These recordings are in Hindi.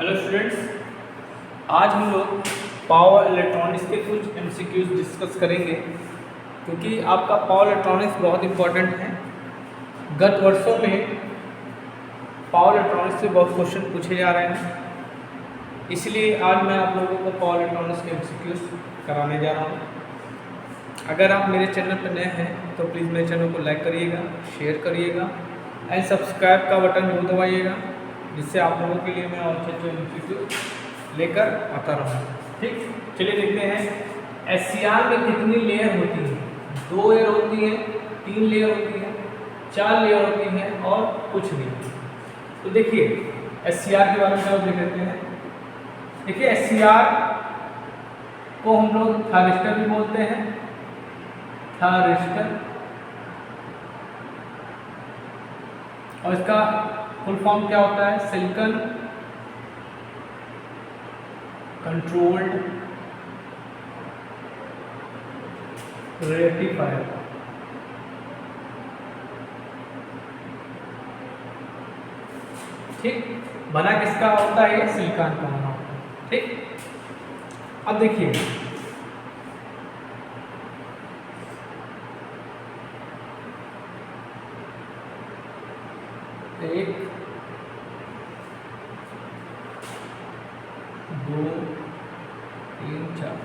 हेलो स्टूडेंट्स, आज हम लोग पावर इलेक्ट्रॉनिक्स के कुछ एमसीक्यूज डिस्कस करेंगे क्योंकि आपका पावर इलेक्ट्रॉनिक्स बहुत इंपॉर्टेंट है। गत वर्षों में पावर इलेक्ट्रॉनिक्स से बहुत क्वेश्चन पूछे जा रहे हैं, इसलिए आज मैं आप लोगों को पावर इलेक्ट्रॉनिक्स के एमसीक्यूज कराने जा रहा हूँ। अगर आप मेरे चैनल पर नए हैं तो प्लीज़ मेरे चैनल को लाइक करिएगा, शेयर करिएगा एंड सब्सक्राइब का बटन जरूर दबाइएगा, जिससे आप लोगों के लिए मैं और अच्छे एमसीक्यू लेकर आता रहूँ। ठीक, चलिए देखते हैं एससीआर में कितनी लेयर होती है। 2 लेयर होती है, 3 लेयर होती है, 4 लेयर होती है और कुछ नहीं। तो देखिए एससीआर के बारे में देख लेते हैं। देखिए एससीआर को हम लोग थारिस्टर भी बोलते हैं, थारिस्टर, और इसका फुल फॉर्म क्या होता है? Silicon controlled rectifier. ठीक, बना किसका होता है? सिलिकॉन का बना होता है। ठीक, अब देखिए एक, 2, 3, 4।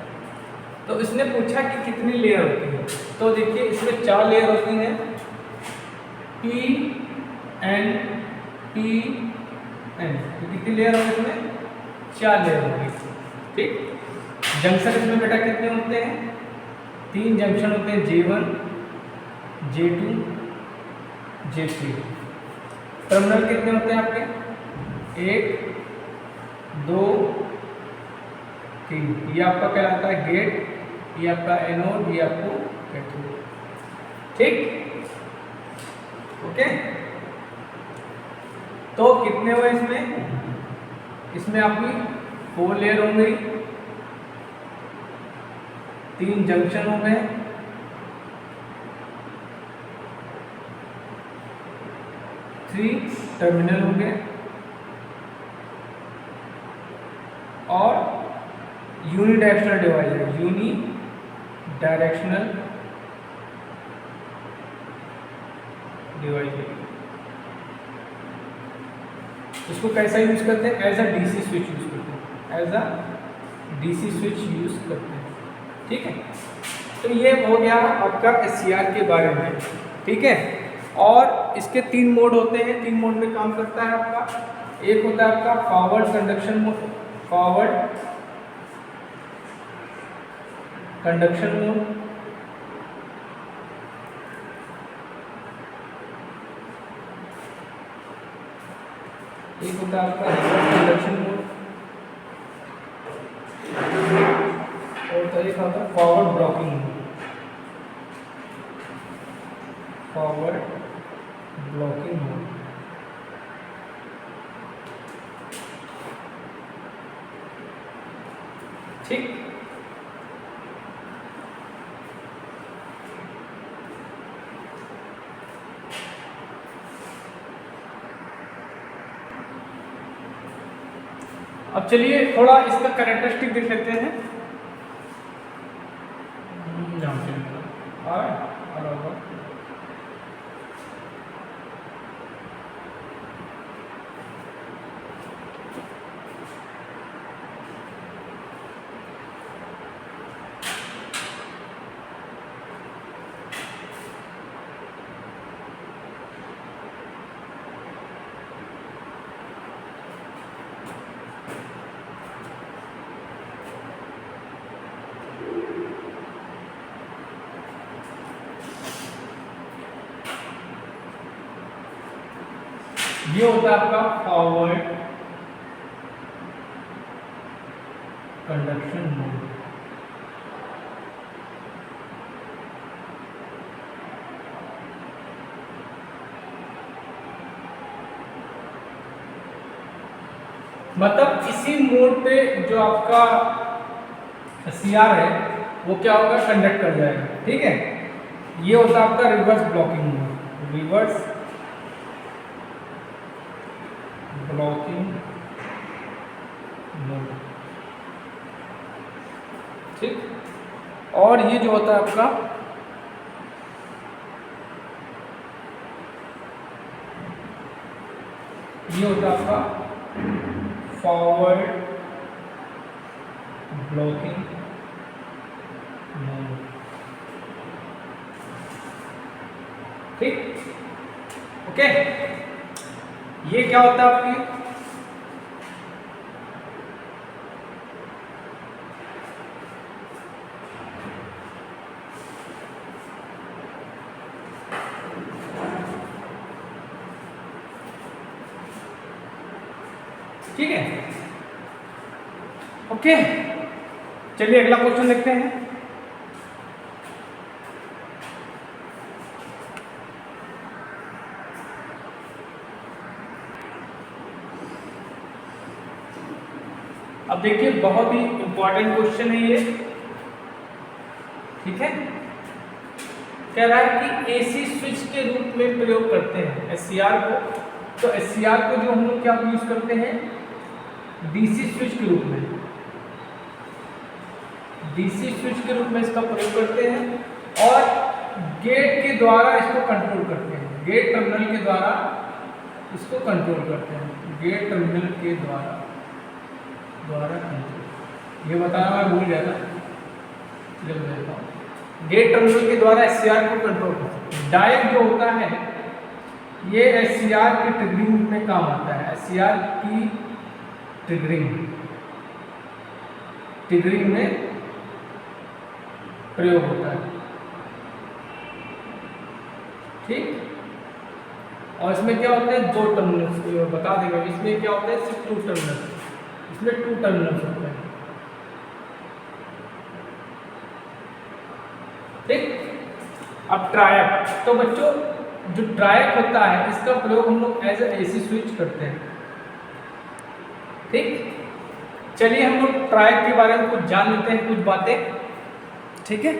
तो इसने पूछा कि कितनी लेयर होती है। तो देखिए इसमें 4 लेयर होती हैं, पी एन पी एन। तो कितनी लेयर होगी इसमें? 4 लेयर होगी। ठीक, जंक्शन इसमें बेटा कितने होते हैं? 3 जंक्शन होते हैं, J1, J2, J3। टर्मिनल कितने होते हैं आपके? 1, 2, 3। ये आपका कहलाता है गेट, ये आपका एनोड, ये आपको कैथोड। ठीक, ओके। तो कितने हुए इसमें? इसमें आपकी 4 लेयर हो गई, 3 जंक्शन हो गए, 3 टर्मिनल हो गए और यूनिडायरेक्शनल डिवाइस, यूनिडायरेक्शनल डिवाइस। इसको कैसा यूज करते हैं? As a DC switch use करते हैं, as a DC switch use करते हैं। ठीक है, तो ये हो गया आपका एससीआर के बारे में। ठीक है, और इसके 3 मोड होते हैं। 3 मोड में काम करता है आपका। एक होता है आपका forward conduction mode, forward conduction mode, एक होता है आपका रिवर्स कंडक्शन मोड, और एक होता है forward blocking mode, forward blocking mode. ठीक, अब चलिए थोड़ा इसका कैरेक्टरिस्टिक देख लेते हैं। ये होता है आपका फॉरवर्ड कंडक्शन मोड। मतलब इसी मोड पे जो आपका सीआर है वो क्या होगा? कंडक्ट कर जाएगा। ठीक है, ये होता है आपका reverse blocking mode, reverse blocking mode. ठीक, और ये जो होता है आपका ये होता है आपका फॉरवर्ड ब्लॉकिंग मोड। ठीक, ओके। ये क्या होता है आपकी ठीक है, ओके। चलिए अगला क्वेश्चन देखते हैं। अब देखिए बहुत ही इंपॉर्टेंट क्वेश्चन है ये। ठीक है, कह रहा है कि एसी स्विच के रूप में प्रयोग करते हैं एससीआर को। तो एससीआर को जो हम लोग क्या यूज करते हैं, डीसी स्विच के रूप में, डीसी स्विच के रूप में इसका प्रयोग करते हैं और गेट के द्वारा इसको कंट्रोल करते हैं। गेट टर्मिनल के द्वारा इसको कंट्रोल करते हैं, गेट टर्मिनल के द्वारा कंट्रोल। ये बताना मैं भूल गया था, चलिए मैं देता हूँ। गेट टर्मिनल के द्वारा एससीआर को कंट्रोल करते हैं। डायोड जो होता है ये एससीआर की ट्रिगरिंग में काम आता है। एससीआर की ट्रिगरिंग में प्रयोग होता है। ठीक, और इसमें क्या होता है, दो टर्मिनल बता देगा। इसमें क्या होता है, सिर्फ 2 टर्मिनल, इसमें 2 टर्मिनल होते हैं। ठीक, अब ट्रायक, तो बच्चों जो ट्रायक होता है इसका प्रयोग हम लोग एज एसी स्विच करते हैं। ठीक, चलिए हम लोग ट्रायक के बारे में कुछ जान लेते हैं, कुछ बातें। ठीक है,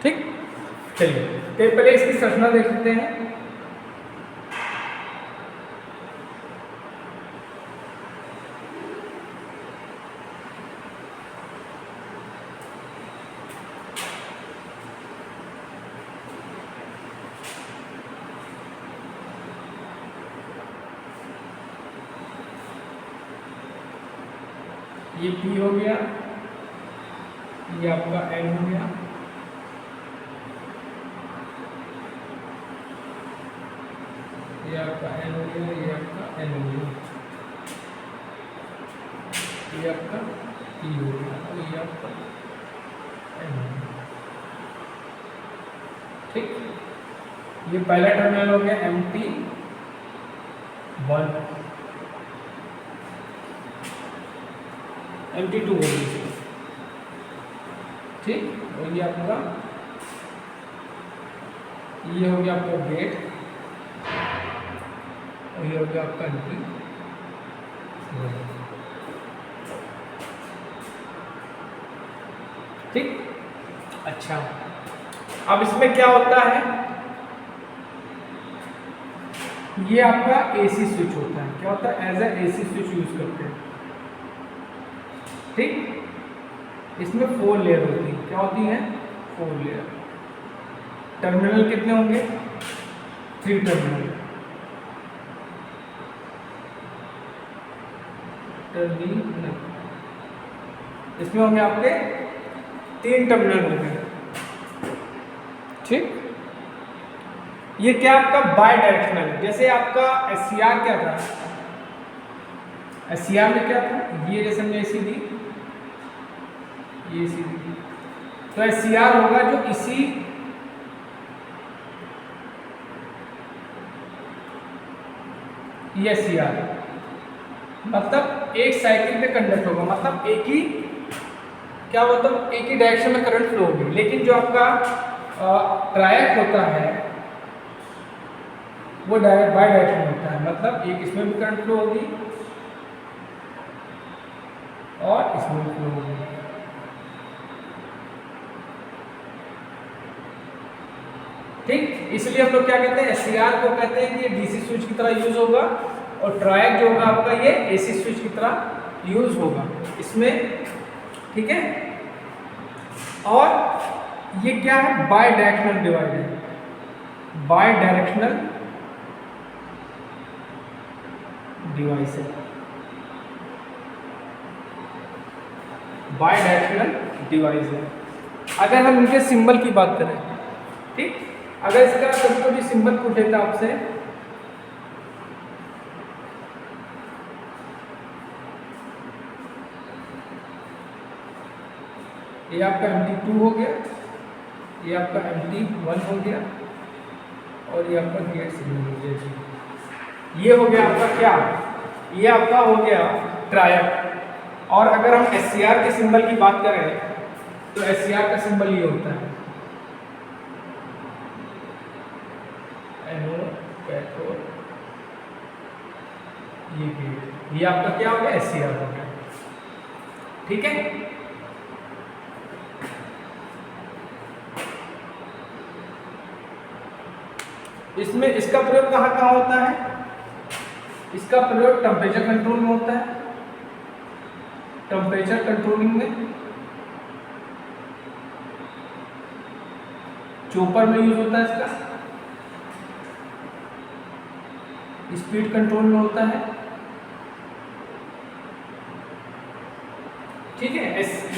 ठीक, चलिए तो पहले इसकी संरचना देख लेते हैं। ये P हो गया, ये आपका N हो गया, ये आपका N हो गया, ये आपका N हो गया, ये आपका P हो गया और ये आपका N हो गया। ठीक, ये पहला टर्मिनल हो गया MT1, MT2 हो गई। ठीक, और ये आपका ये हो गया आपका गेट और ये हो गया आपका MT। ठीक, अच्छा अब इसमें क्या होता है, ये आपका एसी स्विच होता है। क्या होता है, as a AC switch use करते हैं। ठीक, इसमें 4 लेयर होती है। क्या होती है, 4 लेयर। टर्मिनल कितने होंगे, 3 टर्मिनल। इसमें होंगे आपके 3 टर्मिनल होंगे। ठीक, ये क्या आपका बाय डायरेक्शनल, जैसे आपका एससीआर क्या था, एससीआर में क्या था, ये जैसे हमने एसी दी, ये एसी दी, तो एससीआर होगा जो इसी ये एससीआर मतलब एक साइकिल पे कंडक्ट होगा, मतलब एक ही क्या मतलब एक ही डायरेक्शन में करंट फ्लो होगी। लेकिन जो आपका ट्रायक होता है वो बाय डायरेक्शन होता है, मतलब एक इसमें भी करंट फ्लो होगी और इसमें भी फ्लो होगी। ठीक, इसलिए हम लोग क्या कहते हैं, SCR को कहते हैं कि ये DC स्विच की तरह यूज होगा, और ट्रायक जो होगा आपका ये AC स्विच की तरह यूज होगा इसमें। ठीक है, और ये क्या है, bidirectional device, bidirectional device है, बाय डायरेक्शनल डिवाइस है। अगर हम इनके सिंबल की बात करें, ठीक, अगर इसका कभी कभी सिंबल पूछ लेता आपसे, ये आपका MT2 हो गया, ये आपका MT1 हो गया, और ये आपका गेट सिग्नल हो गया जी। ये हो गया आपका क्या, ये आपका हो गया ट्रायक। और अगर हम SCR के सिंबल की बात करें तो SCR का सिंबल ये होता है, एनोड, कैथोड, ये गेट, ये आपका क्या हो गया, SCR हो गया। ठीक है, इसमें इसका प्रयोग कहाँ कहाँ होता है, इसका प्रयोग टेम्परेचर कंट्रोल में होता है, टेम्परेचर कंट्रोलिंग में, चॉपर में यूज होता है इसका, स्पीड कंट्रोल में होता है। ठीक है,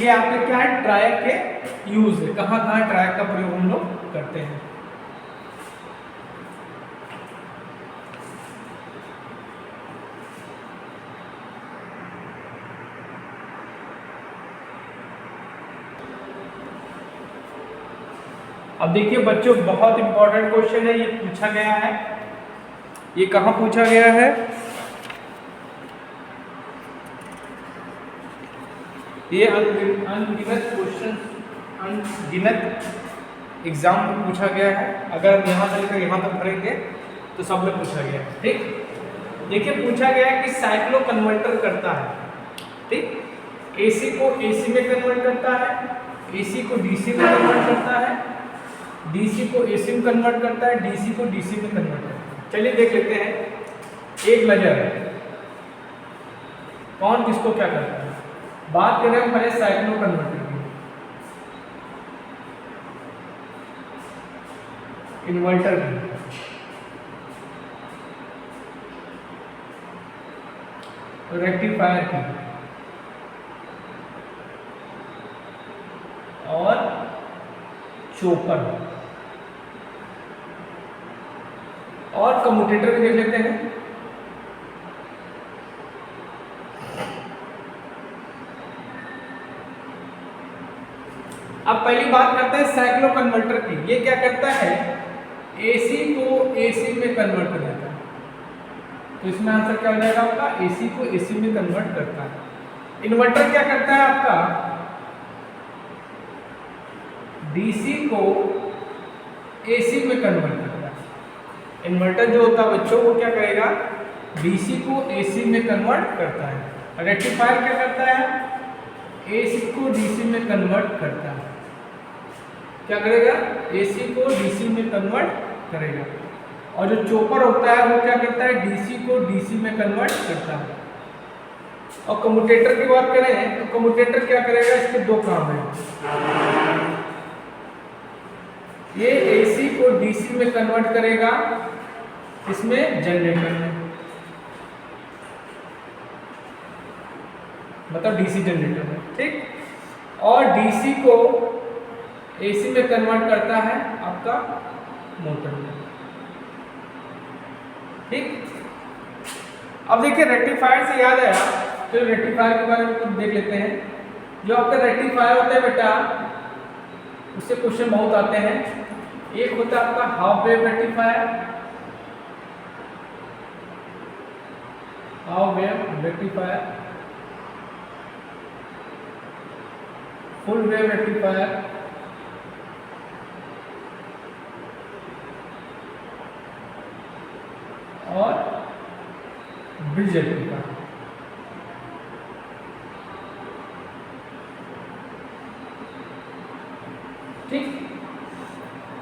ये आपके क्या है, ट्रायक के यूज है, कहाँ कहाँ ट्रायक का प्रयोग हम लोग करते हैं। अब देखिए बच्चों, बहुत इंपॉर्टेंट क्वेश्चन है, ये पूछा गया है, ये कहाँ पूछा गया है, ये अनगिनत क्वेश्चन, अनगिनत एग्जाम में पूछा गया है। अगर हम यहाँ से लेकर यहाँ तक भरेंगे तो सब में पूछा गया है। ठीक, देखिए पूछा गया है कि साइक्लो कन्वर्टर करता है, ठीक, AC को AC में कन्वर्ट करता है, AC को DC में कन्वर्ट करता है, DC को AC में कन्वर्ट करता है, DC को DC में कन्वर्ट करता है। चलिए देख लेते हैं एक नजर कौन किसको क्या करता है। बात करें हम पहले साइक्लो कन्वर्टर की, इन्वर्टर की, रेक्टिफायर की, और चॉपर और कम्यूटेटर भी देख लेते हैं। अब पहली बात करते हैं साइक्लो कन्वर्टर की। ये क्या करता है, AC को AC में कन्वर्ट कर देता है। तो इसमें आंसर क्या हो जाएगा आपका, AC को AC में कन्वर्ट करता है। इन्वर्टर क्या करता है आपका, DC को AC में कन्वर्ट करता है। इन्वर्टर जो होता है बच्चों वो क्या करेगा, DC को AC में कन्वर्ट करता है। रेक्टिफायर क्या करता है, AC को DC में कन्वर्ट करता है। क्या करेगा, AC को DC में कन्वर्ट करेगा। और जो चॉपर होता है वो क्या करता है, DC को DC में कन्वर्ट करता है। और कम्यूटेटर की बात करें तो कम्यूटेटर क्या करेगा, इसके दो काम हैं। ये AC को DC में कन्वर्ट करेगा, इसमें जनरेटर में, मतलब DC जनरेटर में, ठीक। और DC को AC में कन्वर्ट करता है आपका मोटर में, ठीक। अब देखिए रेक्टिफायर से याद आया, तो रेक्टिफायर के बारे में कुछ देख लेते हैं। जो आपका रेक्टिफायर होता है बेटा, उससे क्वेश्चन बहुत आते हैं। एक होता है आपका half wave rectifier, half wave rectifier, full wave rectifier, और ब्रिज रेक्टिफायर। ठीक,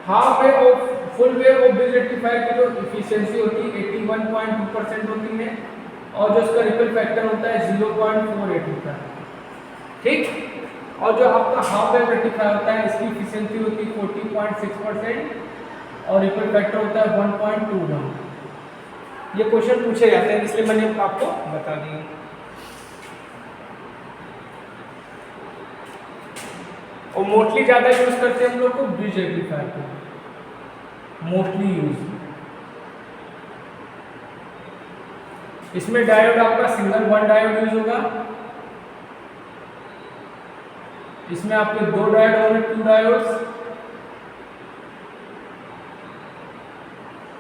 हाफ वेव और फुल वेव और ब्रिज रेक्टिफायर की जो इफिशियंसी होती है 81.2% होती है और जो उसका रिपल फैक्टर होता है 0.48 होता है, ठीक। और जो आपका हाफ वेव रेक्टिफायर होता है इसकी इफिशियंसी होती है 40.6% और रिपल फैक्टर होता है 1.21। ये क्वेश्चन पूछे जाते हैं इसलिए मैंने आपको बता दिया। और मोस्टली ज़्यादा यूज करते हैं हम लोग को ब्रिज रेक्टिफायर को, मोस्टली यूज। इसमें डायोड आपका सिंगल वन डायोड यूज होगा, इसमें आपके दो डायोड होंगे, टू डायोड्स,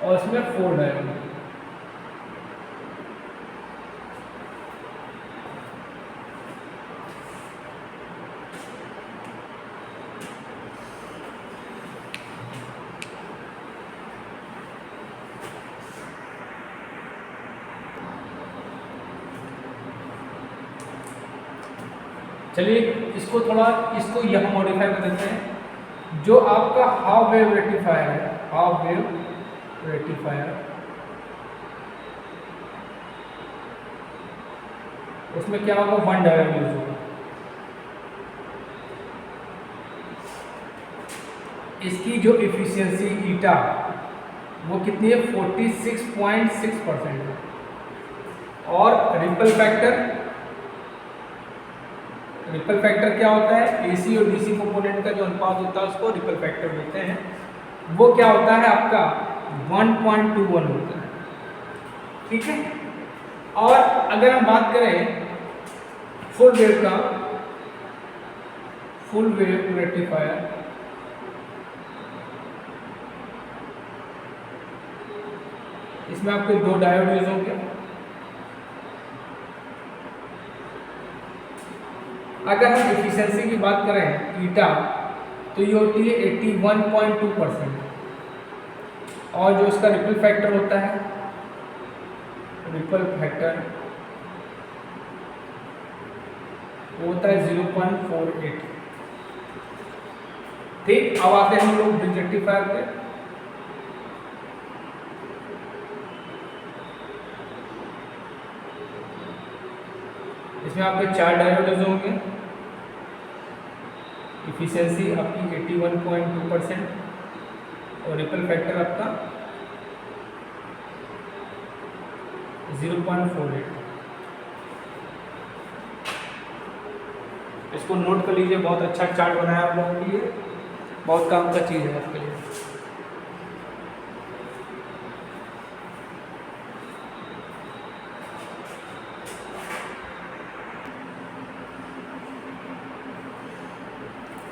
और इसमें 4 डायोड। चलिए इसको यहाँ मॉडिफाई कर देते हैं। जो आपका हाफ वेव रेक्टिफायर है, हाफ वेव रेक्टिफायर, उसमें क्या होगा, वन डायोड यूज होगा। इसकी जो इफिशियंसी ईटा वो कितनी है, 46.6% है। और रिपल फैक्टर क्या होता है, एसी और डीसी कंपोनेंट का जो अनुपात होता है उसको रिपल फैक्टर बोलते हैं। वो क्या होता है आपका 1.21 होता है, ठीक है। और अगर हम बात करें फुल वेव का, फुल वेव रेक्टिफायर, इसमें आपके दो डायोड यूज होंगे। अगर हम एफिशिएंसी की बात करें ईटा, तो ये होती है 81.2%। और जो उसका रिपल फैक्टर होता है, रिपल फैक्टर वो होता है 0.48, ठीक। अब आते हैं हम लोग ब्रिज रेक्टिफायर पे। इसमें आपके 4 डायोड होंगे, इफिशियंसी आपकी 81.2% और रिपल फैक्टर आपका 0.48। इसको नोट कर लीजिए, बहुत अच्छा चार्ट बनाया आप लोगों के लिए, बहुत काम का चीज़ है आपके लिए।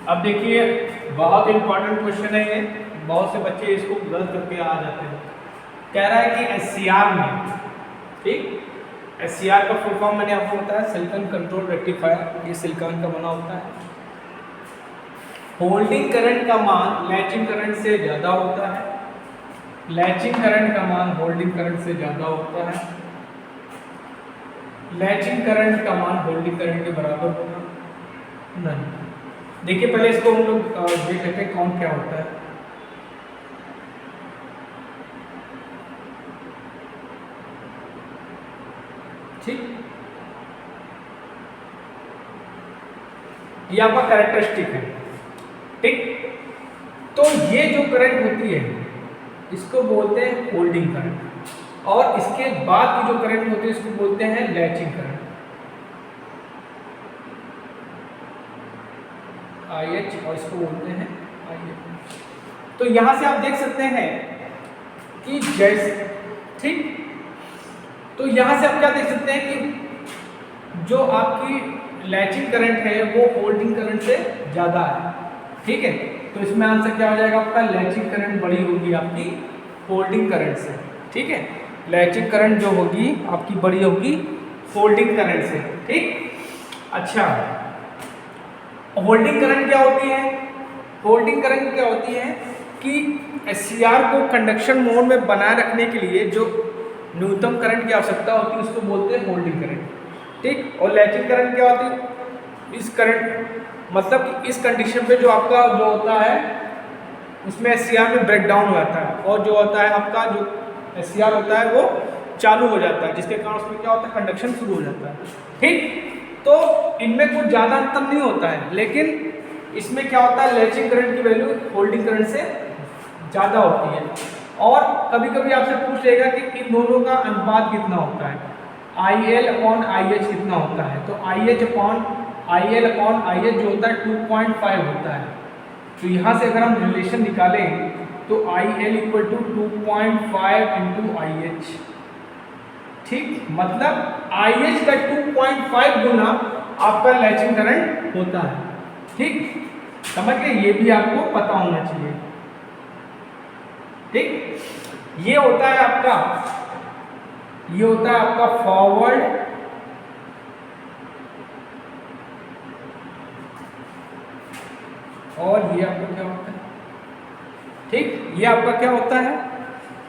अब देखिए बहुत इंपॉर्टेंट क्वेश्चन है ये, बहुत से बच्चे इसको गलत करके आ जाते हैं। कह रहा है कि एससीआर में, ठीक, एससीआर का फुल फॉर्म मैंने आपको बताया, सिलिकॉन कंट्रोल रेक्टिफायर। ये सिलिकॉन का बना होता है। होल्डिंग करंट का मान लैचिंग करंट से ज़्यादा होता है, लैचिंग करंट का मान होल्डिंग करंट से ज़्यादा होता है, लैचिंग करंट का मान होल्डिंग करंट के बराबर होगा नहीं। देखिए पहले इसको हम लोग देख लेते हैं कौन क्या होता है। ठीक, ये आपका कैरेक्टरिस्टिक है, ठीक। तो ये जो करंट होती है इसको बोलते हैं होल्डिंग करंट, और इसके बाद की जो करंट होती है इसको बोलते हैं लैचिंग करंट, IH, और इसको बोलते हैं IF। तो यहां से आप देख सकते हैं कि जैसे, ठीक, तो यहां से आप क्या देख सकते हैं कि जो आपकी लैचिंग करंट है वो होल्डिंग करंट से ज़्यादा है, ठीक है। तो इसमें आंसर क्या हो जाएगा आपका, लैचिंग करंट बड़ी होगी आपकी होल्डिंग करंट से, ठीक है। लैचिंग करंट जो होगी आपकी बड़ी होगी होल्डिंग करंट से, ठीक। अच्छा, होल्डिंग करंट क्या होती है, होल्डिंग करंट क्या होती है कि एससीआर को कंडक्शन मोड में बनाए रखने के लिए जो न्यूनतम करंट की आवश्यकता होती है उसको बोलते हैं होल्डिंग करंट, ठीक। और लैचिंग करंट क्या होती है, इस करंट मतलब कि इस कंडीशन पे जो आपका जो होता है उसमें SCR में ब्रेक डाउन हो जाता है और जो होता है आपका जो SCR होता है वो चालू हो जाता है, जिसके कारण उसमें क्या होता है, कंडक्शन शुरू हो जाता है। ठीक, तो इनमें कुछ ज़्यादा अंतर नहीं होता है, लेकिन इसमें क्या होता है, लैचिंग करंट की वैल्यू होल्डिंग करंट से ज़्यादा होती है। और कभी कभी आपसे पूछ लेगा कि इन दोनों का अनुपात कितना होता है, IL/IH कितना होता है। तो IL/IH जो होता है 2.5 होता है। तो यहाँ से अगर हम रिलेशन निकालें तो IL = 2.5 × IH। ठीक, मतलब IH का 2.5 गुना आपका लैचिंग करंट होता है। ठीक, समझ गए, ये भी आपको पता होना चाहिए। ठीक, ये होता है आपका फॉरवर्ड और ये आपका क्या होता है। ठीक, ये आपका क्या होता है,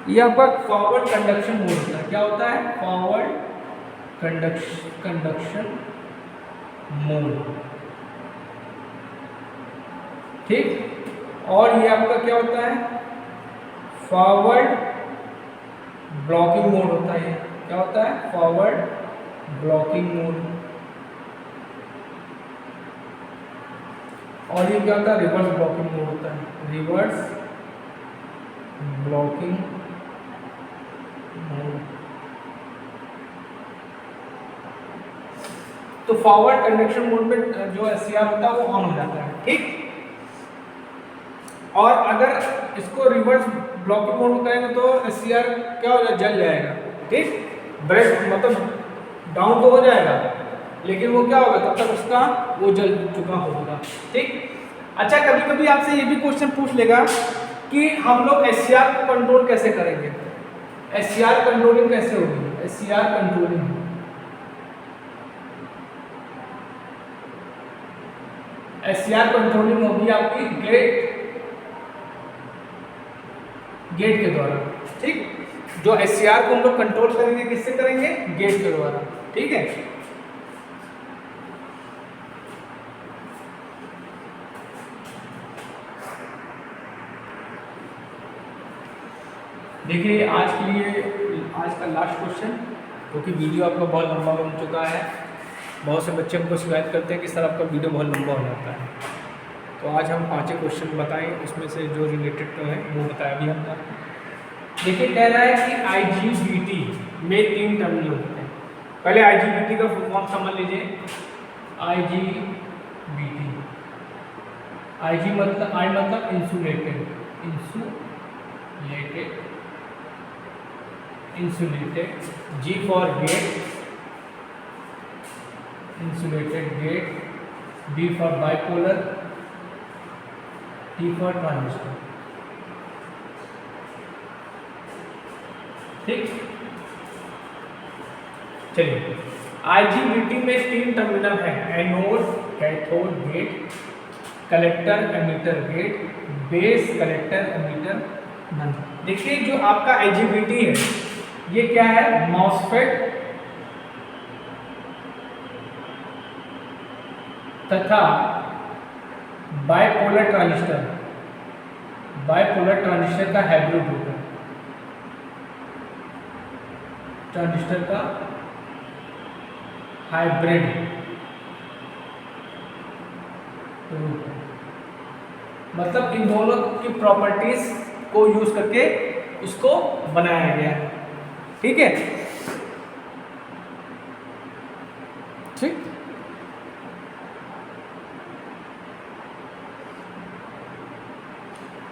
ये आपका फॉरवर्ड कंडक्शन मोड होता है। क्या होता है, फॉरवर्ड कंडक्शन मोड। ठीक, और ये आपका क्या होता है, फॉरवर्ड ब्लॉकिंग मोड होता है। क्या होता है, फॉरवर्ड ब्लॉकिंग मोड। और ये क्या होता है, रिवर्स ब्लॉकिंग मोड होता है, रिवर्स ब्लॉकिंग मोड। तो फॉरवर्ड कंडक्शन मोड में जो SCR होता है वो ऑन हो जाता है। ठीक, और अगर इसको रिवर्स ब्लॉकिंग मोड में करेंगे तो SCR क्या हो जाएगा, जल जाएगा। ठीक, ब्रेक मतलब डाउन तो हो जाएगा, लेकिन वो क्या होगा, तब तक उसका वो जल चुका होगा। ठीक, अच्छा, कभी कभी आपसे ये भी क्वेश्चन पूछ लेगा कि हम लोग SCR को कंट्रोल कैसे करेंगे, SCR कंट्रोलिंग कैसे होगी। SCR कंट्रोलिंग होगी आपकी गेट के द्वारा। ठीक, जो SCR को हम लोग कंट्रोल करेंगे किससे करेंगे, गेट के द्वारा। ठीक है, देखिए आज के लिए आज का लास्ट क्वेश्चन, क्योंकि वीडियो आपका बहुत लंबा बन चुका है। बहुत से बच्चे हमको शिकायत करते हैं कि सर आपका वीडियो बहुत लंबा हो जाता है। तो आज हम 5 क्वेश्चन बताएं, उसमें से जो रिलेटेड तो है वो बताया अभी हमने। देखिए, कह रहा है कि IGBT में 3 टर्मिनल होते हैं। पहले IGBT का फुल फॉर्म समझ लीजिए। IG मतलब insulated, G for gate, insulated gate, B for bipolar, T for transistor. ठीक, चलिए, IGBT में 3 टर्मिनल है, anode, cathode, gate, collector, emitter, gate, base, collector, emitter, none. देखिए, जो आपका IGBT है ये क्या है, मॉसफेट तथा बाइपोलर ट्रांजिस्टर का हाइब्रिड होगा। ट्रांजिस्टर का हाइब्रिड मतलब इन दोनों की प्रॉपर्टीज को यूज करके इसको बनाया गया है। ठीक है, ठीक,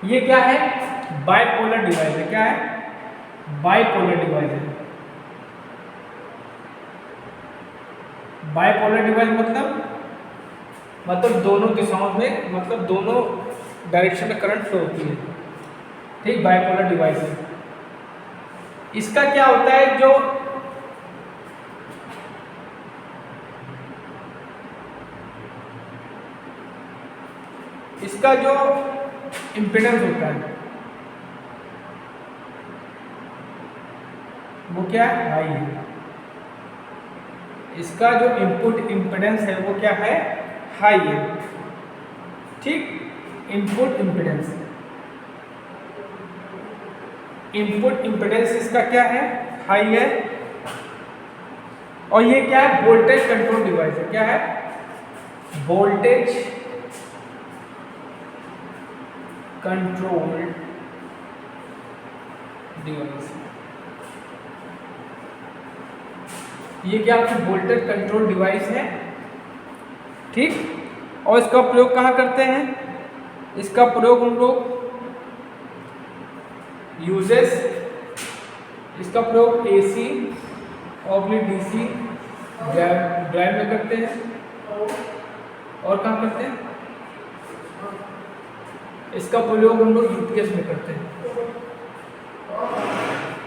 ये क्या है, बाइपोलर डिवाइस है। क्या है, बाइपोलर डिवाइस है। बाइपोलर डिवाइस मतलब दोनों दिशाओं में, मतलब दोनों डायरेक्शन में करंट फ्लो होती है। ठीक, बाइपोलर डिवाइस है। इसका क्या होता है, जो इसका जो इम्पीडेंस होता है वो क्या है, हाई है। इसका जो इनपुट इम्पीडेंस है वो क्या है, हाई है। ठीक, इनपुट इम्पीडेंस। इनपुट इम्पिडेंस इसका क्या है, हाई है। और ये क्या है, वोल्टेज कंट्रोल डिवाइस है। क्या है, वोल्टेज कंट्रोल डिवाइस। ये क्या आपकी वोल्टेज कंट्रोल डिवाइस है, ठीक। और इसका प्रयोग कहाँ करते हैं, इसका प्रयोग हम लोग यूजेस, इसका प्रयोग AC और DC ड्राइव में करते हैं। और कहाँ करते हैं, इसका प्रयोग हम लोग UPS में करते हैं,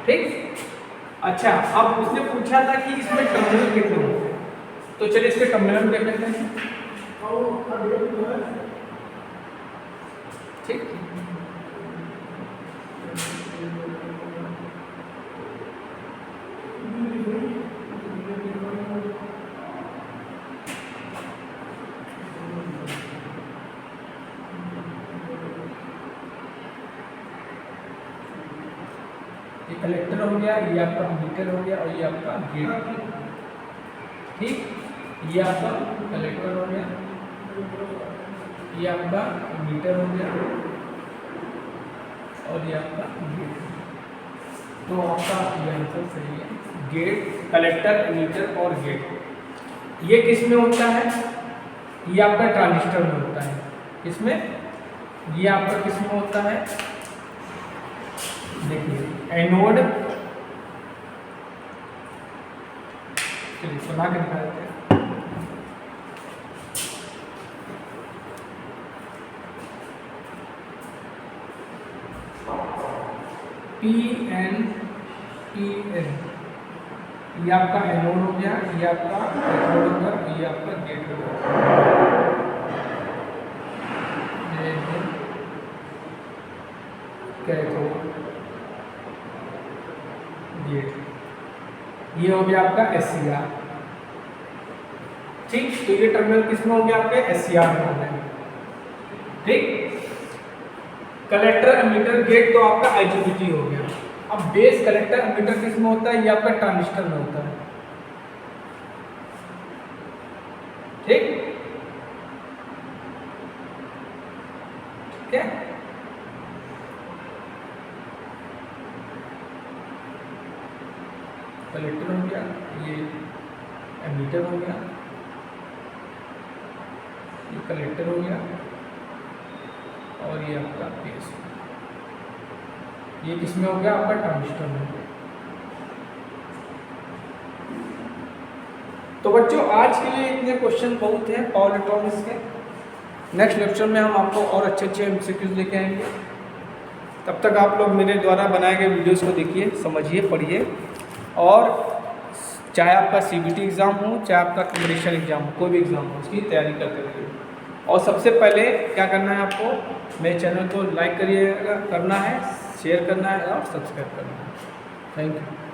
ठीक। अच्छा, अब उसने पूछा था कि इसमें टर्मिनल कितने होंगे, तो चलिए इसके टर्मिनल देख लेते हैं, ठीक। ये कलेक्टर हो गया, ये आपका मीटर हो गया, और ये आपका गेट, ठीक। ये आपका कलेक्टर हो गया, ये आपका मीटर हो गया, और ये आपका गेट। तो आपका ये आंसर सही है, गेट, कलेक्टर, मीटर और गेट। ये किस में होता है, ये आपका ट्रांजिस्टर में होता है। किसमें, ये आपका किस में होता है, देखिए एनोड, चलिए सुना के दिखा देते हैं। PN ये आपका एनोड हो गया, ये आपका कैथोड हो गया, ये आपका गेट हो गया। कैथोड, गेट, ये हो गया आपका SCR, ठीक। तो ये टर्मिनल किसमें हो गया, आपके SCR में हो गया, ठीक। कलेक्टर, एमीटर, गेट तो आपका IGBT हो गया। अब बेस, कलेक्टर, एमीटर किस में होता है, ये आपका ट्रांजिस्टर में होता है, ठीक। ठीक है, कलेक्टर हो गया, ये एमीटर हो गया, ये कलेक्टर हो गया, और ये आपका बेस, ये किसमें हो गया, आपका ट्रांजिस्टर में हो गया। तो बच्चों आज के लिए इतने क्वेश्चन बहुत हैं पावर इलेक्ट्रॉनिक्स के। नेक्स्ट लेक्चर में हम आपको और अच्छे अच्छे MCQs लेके आएंगे। तब तक आप लोग मेरे द्वारा बनाए गए वीडियोस को देखिए, समझिए, पढ़िए, और चाहे आपका CBT एग्ज़ाम हो, चाहे आपका कॉम्पिटिशन एग्ज़ाम हो, कोई भी एग्ज़ाम हो, उसकी तैयारी करते रहिए। और सबसे पहले क्या करना है, आपको मेरे चैनल को लाइक करिएगा, करना है, शेयर करना है और सब्सक्राइब करना है। Thank you.